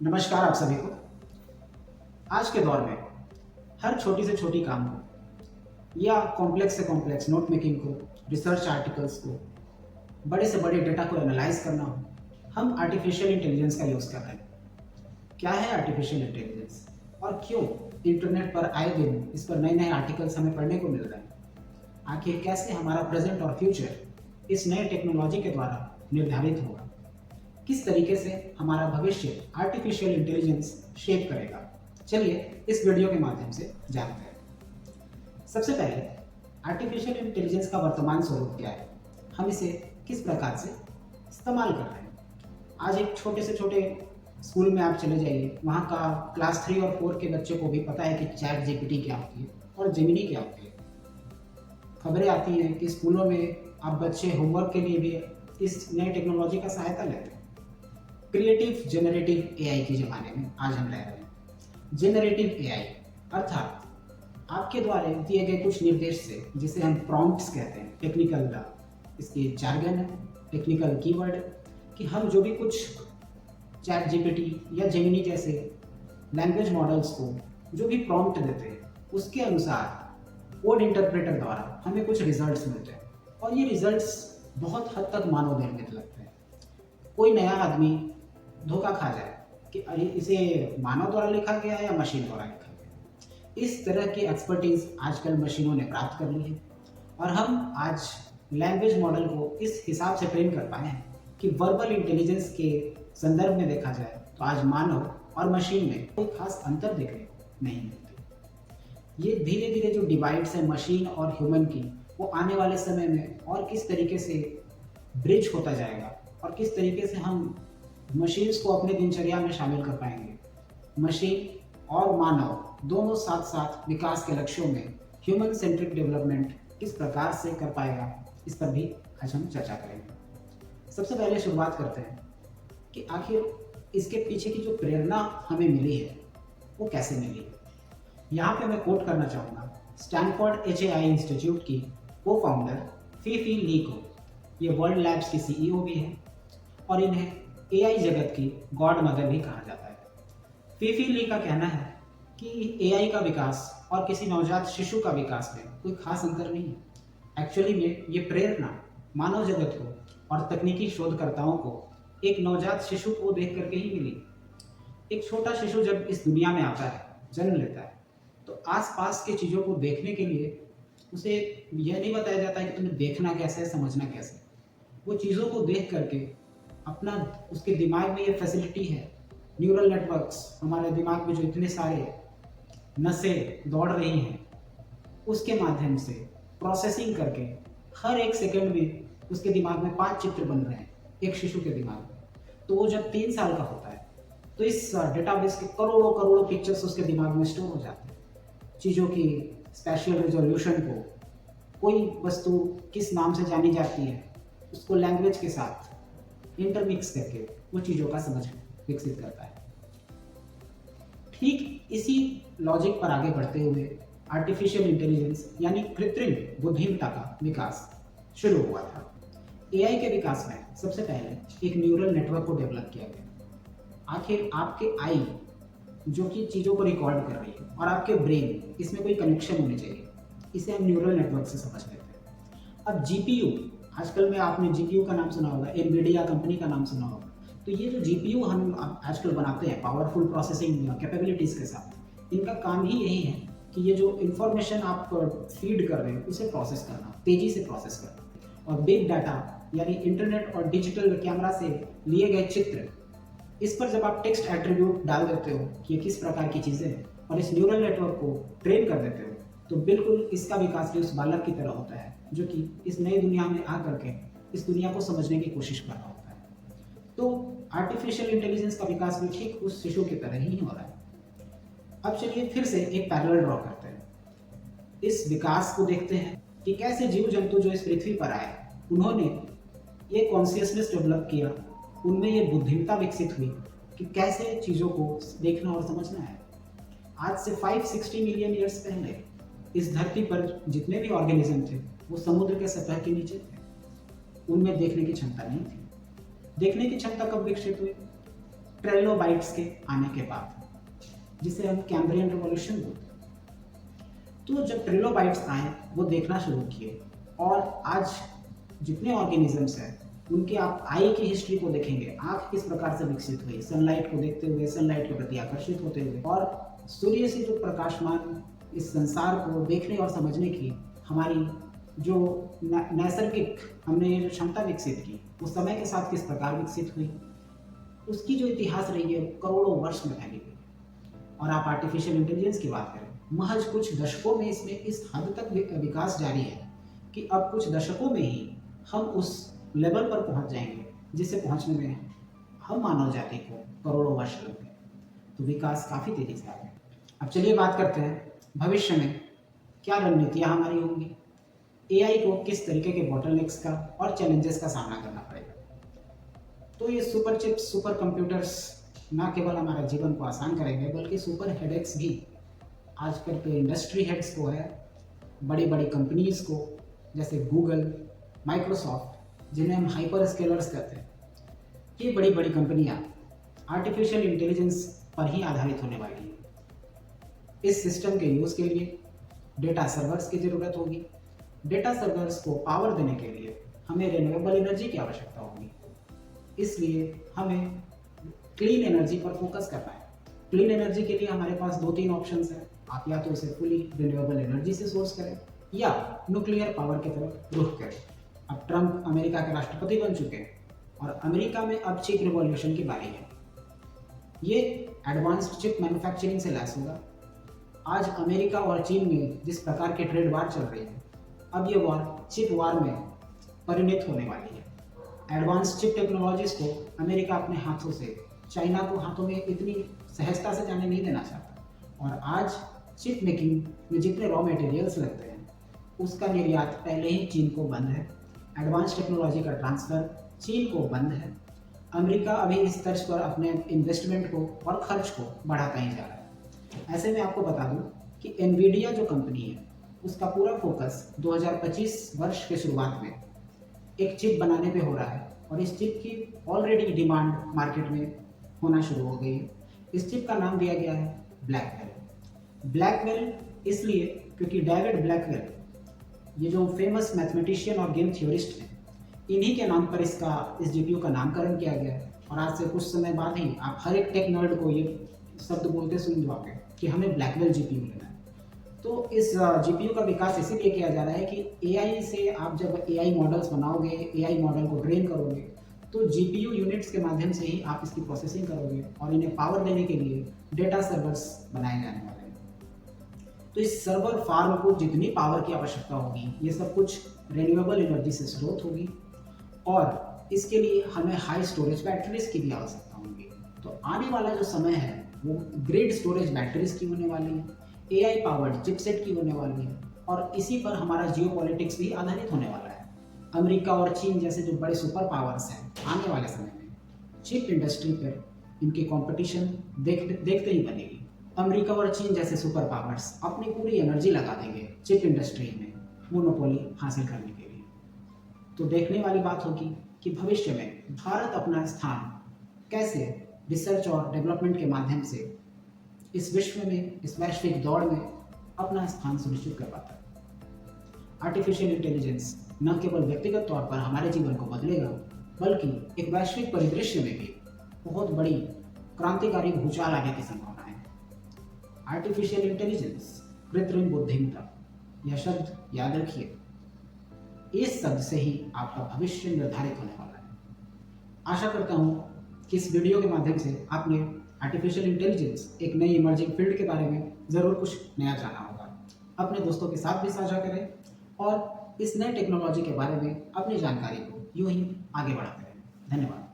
नमस्कार आप सभी को। आज के दौर में हर छोटी से छोटी काम को या कॉम्प्लेक्स से कॉम्प्लेक्स नोट मेकिंग को, रिसर्च आर्टिकल्स को, बड़े से बड़े डेटा को एनालाइज करना हो, हम आर्टिफिशियल इंटेलिजेंस का यूज़ कर रहे हैं। क्या है आर्टिफिशियल इंटेलिजेंस और क्यों इंटरनेट पर आए दिन इस पर नए नए आर्टिकल्स हमें पढ़ने को मिल रहे हैं? आखिर कैसे हमारा प्रेजेंट और फ्यूचर इस नए टेक्नोलॉजी के द्वारा निर्धारित होगा? किस तरीके से हमारा भविष्य आर्टिफिशियल इंटेलिजेंस शेप करेगा? चलिए इस वीडियो के माध्यम से जानते हैं। सबसे पहले आर्टिफिशियल इंटेलिजेंस का वर्तमान स्वरूप क्या है, हम इसे किस प्रकार से इस्तेमाल कर रहे हैं। आज एक छोटे से छोटे स्कूल में आप चले जाइए, वहाँ का क्लास 3 और 4 के बच्चे को भी पता है कि चैट जीपीटी क्या होती है और जेमिनी क्या होती है। खबरें आती हैं कि स्कूलों में अब बच्चे होमवर्क के लिए भी इस नए टेक्नोलॉजी का सहायता लेते हैं। क्रिएटिव जेनरेटिव एआई के ज़माने में आज हम रह रहे हैं। जेनरेटिव एआई अर्थात आपके द्वारा दिए गए कुछ निर्देश से, जिसे हम प्रॉम्प्ट्स कहते हैं, टेक्निकल इसकी जार्गन है, टेक्निकल कीवर्ड, कि हम जो भी कुछ चैट जीपीटी या जेमिनी जैसे लैंग्वेज मॉडल्स को जो भी प्रॉम्प्ट देते हैं, उसके अनुसार कोड इंटरप्रेटर द्वारा हमें कुछ रिजल्ट्स मिलते हैं और ये रिजल्ट्स बहुत हद तक मानव निर्मित लगते हैं। कोई नया आदमी धोखा खा जाए कि अरे इसे मानव द्वारा लिखा गया है या मशीन द्वारा लिखा गया। इस तरह की एक्सपर्टीज आजकल मशीनों ने प्राप्त कर ली है और हम आज लैंग्वेज मॉडल को इस हिसाब से ट्रेन कर पाए हैं कि वर्बल इंटेलिजेंस के संदर्भ में देखा जाए तो आज मानव और मशीन में कोई खास अंतर देखने को नहीं मिलती। ये धीरे धीरे जो डिवाइड्स है मशीन और ह्यूमन की, वो आने वाले समय में और किस तरीके से ब्रिज होता जाएगा और किस तरीके से हम मशीन्स को अपने दिनचर्या में शामिल कर पाएंगे। मशीन और मानव दोनों साथ साथ विकास के लक्ष्यों में ह्यूमन सेंट्रिक डेवलपमेंट किस प्रकार से कर पाएगा, इस पर भी आज हम चर्चा करेंगे। सबसे पहले शुरुआत करते हैं कि आखिर इसके पीछे की जो प्रेरणा हमें मिली है वो कैसे मिली है। यहाँ पे मैं कोट करना चाहूँगा स्टैनफोर्ड HAI इंस्टीट्यूट की को फाउंडर फीफी ली को। ये वर्ल्ड लैब्स की CEO भी है और इन्हें AI जगत की गॉड मदर भी कहा जाता है। फीफी ली का कहना है कि AI का विकास और किसी नवजात शिशु का विकास में कोई खास अंतर नहीं है। एक्चुअली में ये प्रेरणा मानव जगत को और तकनीकी शोधकर्ताओं को एक नवजात शिशु को देख करके ही मिली। एक छोटा शिशु जब इस दुनिया में आता है, जन्म लेता है, तो आसपास के चीज़ों को देखने के लिए उसे यह नहीं बताया जाता है कि तुम्हें देखना कैसे है, समझना कैसे है। वो चीज़ों को देख करके अपना, उसके दिमाग में ये फैसिलिटी है, न्यूरल नेटवर्क्स, हमारे दिमाग में जो इतने सारे नसें दौड़ रही हैं, उसके माध्यम से प्रोसेसिंग करके हर एक सेकंड में उसके दिमाग में 5 चित्र बन रहे हैं एक शिशु के दिमाग में। तो वो जब 3 साल का होता है तो इस डेटाबेस के करोड़ों करोड़ों पिक्चर्स उसके दिमाग में स्टोर हो जाते हैं। चीज़ों की स्पेशल रेजोल्यूशन को, कोई वस्तु किस नाम से जानी जाती है, उसको लैंग्वेज के साथ इंटरमिक्स करके वो चीज़ों का समझ विकसित करता है। ठीक इसी लॉजिक पर आगे बढ़ते हुए आर्टिफिशियल इंटेलिजेंस यानी कृत्रिम बुद्धिमत्ता का विकास शुरू हुआ था। AI के विकास में सबसे पहले एक न्यूरल नेटवर्क को डेवलप किया गया। आखिर आपके आई जो कि चीज़ों को रिकॉर्ड कर रही है और आपके ब्रेन, इसमें कोई कनेक्शन होने चाहिए, इसे हम न्यूरल नेटवर्क से समझ लेते हैं। अब GPU, आजकल में आपने GPU का नाम सुना होगा, एनवीडिया कंपनी का नाम सुना होगा। तो ये जो GPU हम आजकल बनाते हैं पावरफुल प्रोसेसिंग कैपेबिलिटीज़ के साथ, इनका काम ही यही है कि ये जो इन्फॉर्मेशन आप फीड कर रहे हैं उसे प्रोसेस करना, तेज़ी से प्रोसेस करना। और बिग डाटा यानी इंटरनेट और डिजिटल कैमरा से लिए गए चित्र, इस पर जब आप टेक्स्ट एट्रीब्यूट डाल देते हो कि ये किस प्रकार की चीज़ें हैं और इस न्यूरल नेटवर्क को ट्रेन कर देते हो, तो बिल्कुल इसका विकास भी उस बालक की तरह होता है जो कि इस नई दुनिया में आ करके इस दुनिया को समझने की कोशिश कर रहा होता है। तो आर्टिफिशियल इंटेलिजेंस का विकास भी ठीक उस शिशु की तरह ही हो रहा है। अब चलिए फिर से एक पैरेलल ड्रॉ करते हैं, इस विकास को देखते हैं कि कैसे जीव जंतु जो इस पृथ्वी पर आए, उन्होंने ये कॉन्शियसनेस डेवलप किया, उनमें ये बुद्धिमत्ता विकसित हुई कि कैसे चीज़ों को देखना और समझना है। आज से 560 मिलियन ईयर्स पहले इस धरती पर जितने भी ऑर्गेनिज्म थे वो समुद्र के सतह के नीचे थे, उनमें देखने की क्षमता नहीं थी। देखने की क्षमता कब विकसित हुई? ट्रेलोबाइट्स के आने के बाद, जिसे हम कैम्ब्रियन रिवॉल्यूशन बोलते हैं। तो जब ट्रिलोबाइट्स आए वो देखना शुरू किए, और आज जितने ऑर्गेनिजम्स हैं उनके आप आई की हिस्ट्री को देखेंगे, आँख किस प्रकार से विकसित हुई सनलाइट को देखते हुए, सनलाइट के प्रति आकर्षित होते हुए, और सूर्य से जो प्रकाशमान इस संसार को देखने और समझने की हमारी जो नैसर्गिक हमने ये जो क्षमता विकसित की, वो समय के साथ किस प्रकार विकसित हुई, उसकी जो इतिहास रही है करोड़ों वर्ष में फैली हुई। और आप आर्टिफिशियल इंटेलिजेंस की बात करें, महज कुछ दशकों में इसमें इस हद तक विकास जारी है कि अब कुछ दशकों में ही हम उस लेवल पर पहुंच जाएंगे जिसे पहुंचने में हम मानव जाति को करोड़ों वर्ष लग गए। तो विकास काफ़ी तेजी से आ गया। अब चलिए बात करते हैं भविष्य में क्या रणनीतियाँ हमारी होंगी, एआई को किस तरीके के बॉटलनेक्स का और चैलेंजेस का सामना करना पड़ेगा। तो ये सुपर चिप्स, सुपर कंप्यूटर्स ना केवल हमारे जीवन को आसान करेंगे, बल्कि सुपर हेडेक्स भी आजकल के इंडस्ट्री हेड्स को है, बड़ी बड़ी कंपनीज को, जैसे गूगल, माइक्रोसॉफ्ट, जिन्हें हम हाइपर स्केलर्स कहते हैं, ये बड़ी बड़ी कंपनियां आर्टिफिशियल इंटेलिजेंस पर ही आधारित होने वाली है। इस सिस्टम के यूज़ के लिए डेटा सर्वर्स की ज़रूरत होगी। डेटा सर्वर्स को पावर देने के लिए हमें रिन्यूएबल एनर्जी की आवश्यकता होगी, इसलिए हमें क्लीन एनर्जी पर फोकस करना है। क्लीन एनर्जी के लिए हमारे पास 2-3 ऑप्शंस हैं। आप या तो इसे फुली रिन्यूएबल एनर्जी से सोर्स करें या न्यूक्लियर पावर की तरफ रुख करें। अब ट्रंप अमेरिका के राष्ट्रपति बन चुके हैं और अमेरिका में अब चिप रिवॉल्यूशन की बारी है। ये एडवांस्ड चिप मैन्युफैक्चरिंग से लैस होगा। आज अमेरिका और चीन में जिस प्रकार के ट्रेड वार चल रही है, अब ये वार चिप वार में परिणत होने वाली है। एडवांस चिप टेक्नोलॉजीज को अमेरिका अपने हाथों से चाइना को हाथों में इतनी सहजता से जाने नहीं देना चाहता, और आज चिप मेकिंग में जितने रॉ मटेरियल्स लगते हैं उसका निर्यात पहले ही चीन को बंद है। एडवांस टेक्नोलॉजी का ट्रांसफ़र चीन को बंद है। अमेरिका अभी इस तर्ज पर अपने इन्वेस्टमेंट को और खर्च को बढ़ाता ही जा रहा है। ऐसे में आपको बता दूं कि एनवीडिया जो कंपनी है उसका पूरा फोकस 2025 वर्ष के शुरुआत में एक चिप बनाने पे हो रहा है, और इस चिप की ऑलरेडी डिमांड मार्केट में होना शुरू हो गई है। इस चिप का नाम दिया गया है ब्लैकवेल। ब्लैकवेल इसलिए क्योंकि डेविड ब्लैकवेल, ये जो फेमस मैथमेटिशियन और गेम थ्योरिस्ट हैं, इन्हीं के नाम पर इस जीपीयू का नामकरण किया गया है। और आज से कुछ समय बाद ही आप हर एक टेक नर्ड को ये शब्द बोलते सुन जाओगे कि हमें ब्लैकवेल जीपीयू लेना है। तो इस जीपीयू का विकास इसीलिए किया जा रहा है कि एआई से आप जब एआई मॉडल्स बनाओगे, एआई मॉडल को ट्रेन करोगे, तो जीपीयू यूनिट्स के माध्यम से ही आप इसकी प्रोसेसिंग करोगे, और इन्हें पावर देने के लिए डेटा सर्वर्स बनाए जाने वाले हैं। तो इस सर्वर फार्म को जितनी पावर की आवश्यकता होगी, ये सब कुछ रिन्यूएबल एनर्जी से स्रोत होगी, और इसके लिए हमें हाई स्टोरेज बैटरीज की भी आवश्यकता होगी। तो आने वाला जो समय है वो ग्रिड स्टोरेज बैटरीज की होने वाली है, एआई पावर्ड चिपसेट की होने वाली है, और इसी पर हमारा जियोपॉलिटिक्स भी आधारित होने वाला है। अमेरिका और चीन जैसे जो बड़े सुपर पावर्स हैं, आने वाले समय में चिप इंडस्ट्री पर इनकी कंपटीशन देखते ही बनेगी। अमेरिका और चीन जैसे सुपर पावर्स अपनी पूरी एनर्जी लगा देंगे चिप इंडस्ट्री में मोनोपोली हासिल करने के लिए। तो देखने वाली बात होगी कि भविष्य में भारत अपना स्थान कैसे रिसर्च और डेवलपमेंट के माध्यम से इस विश्व में, इस वैश्विक दौड़ में अपना स्थान सुनिश्चित कर पाता है। आर्टिफिशियल इंटेलिजेंस न केवल व्यक्तिगत तौर पर हमारे जीवन को बदलेगा, बल्कि एक वैश्विक परिदृश्य में भी बहुत बड़ी क्रांतिकारी भूचाल आने की संभावना है। आर्टिफिशियल इंटेलिजेंस, कृत्रिम बुद्धिमत्ता, यह शब्द याद रखिए, इस शब्द से ही आपका भविष्य निर्धारित होने वाला है। आशा करता हूँ कि इस वीडियो के माध्यम से आपने आर्टिफिशियल इंटेलिजेंस, एक नई इमर्जिंग फील्ड के बारे में ज़रूर कुछ नया जाना होगा। अपने दोस्तों के साथ भी साझा करें और इस नए टेक्नोलॉजी के बारे में अपनी जानकारी को यूं ही आगे बढ़ाते रहें। धन्यवाद।